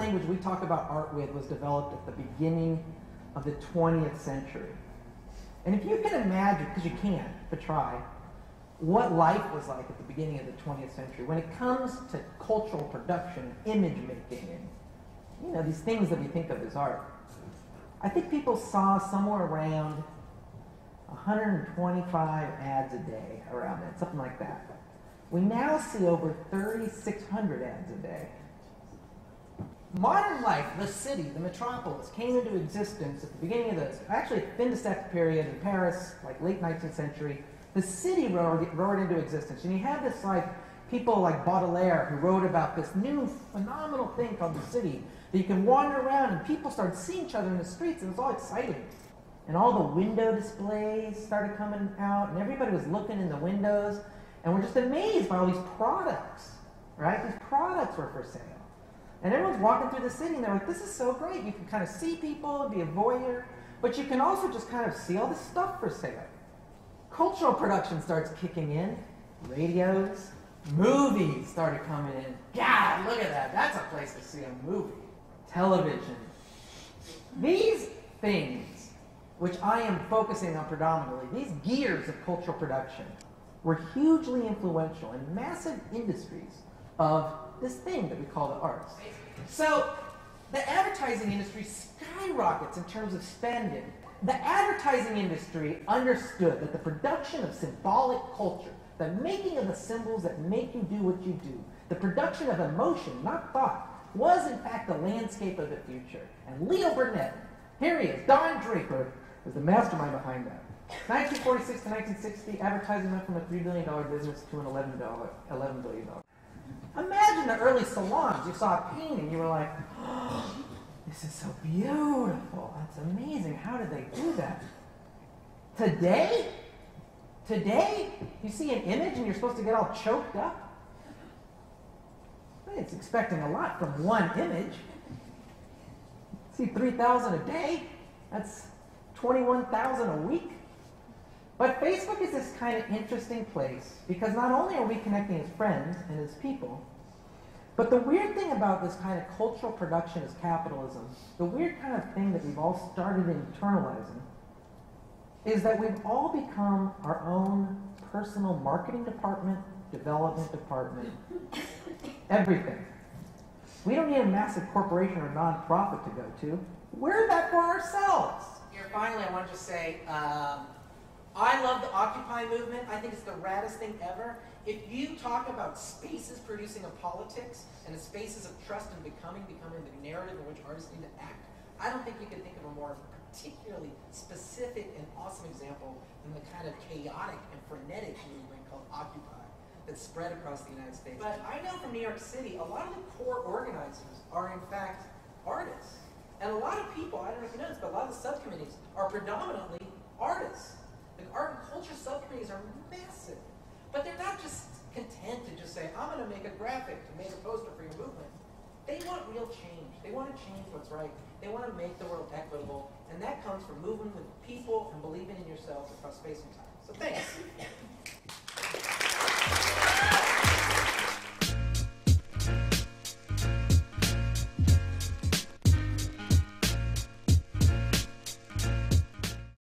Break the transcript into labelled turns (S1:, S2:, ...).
S1: language we talk about art with was developed at the beginning of the 20th century. And if you can imagine, because you can't, but try, what life was like at the beginning of the 20th century when it comes to cultural production, image making, and these things that we think of as art. I think people saw somewhere around 125 ads a day around that, something like that. We now see over 3,600 ads a day. Modern life, the city, the metropolis, came into existence at the beginning of the, actually fin de siècle period in Paris, like late 19th century. The city roared into existence. And you had this people like Baudelaire who wrote about this new phenomenal thing called the city, that you can wander around and people started seeing each other in the streets, and it was all exciting. And all the window displays started coming out, and everybody was looking in the windows, and we're just amazed by all these products, right? These products were for sale. And everyone's walking through the city, and they're like, this is so great. You can kind of see people and be a voyeur, but you can also just kind of see all this stuff for sale. Cultural production starts kicking in. Radios, movies started coming in. God, look at that. That's a place to see a movie. Television. These things, which I am focusing on predominantly, these gears of cultural production, were hugely influential in massive industries of this thing that we call the arts. So the advertising industry skyrockets in terms of spending. The advertising industry understood that the production of symbolic culture, the making of the symbols that make you do what you do, the production of emotion, not thought, was in fact the landscape of the future. And Leo Burnett, here he is, Don Draper, was the mastermind behind that. 1946 to 1960, advertising went from a $3 billion business to an $11 billion. Imagine the early salons. You saw a painting, you were like, oh, this is so beautiful. That's amazing. How did they do that? Today, you see an image and you're supposed to get all choked up. It's expecting a lot from one image. See 3,000 a day. That's 21,000 a week. But Facebook is this kind of interesting place because not only are we connecting as friends and as people, but the weird thing about this kind of cultural production as capitalism, the weird kind of thing that we've all started internalizing, is that we've all become our own personal marketing department, development department, everything. We don't need a massive corporation or nonprofit to go to. We're that for ourselves. Here, finally, I want to just say, I love the Occupy movement. I think it's the raddest thing ever. If you talk about spaces producing a politics and the spaces of trust and becoming the narrative in which artists need to act, I don't think you can think of a more particularly specific and awesome example than the kind of chaotic and frenetic movement called Occupy that spread across the United States. But I know from New York City, a lot of the core organizers are in fact artists. And a lot of people, I don't know if you noticed, but a lot of the subcommittees are predominantly artists. The art and culture subcommittees are massive. But they're not just content to just say, I'm going to make a graphic to make a poster for your movement. They want real change. They want to change what's right. They want to make the world equitable. And that comes from moving with people and believing in yourselves across space and time. So thanks.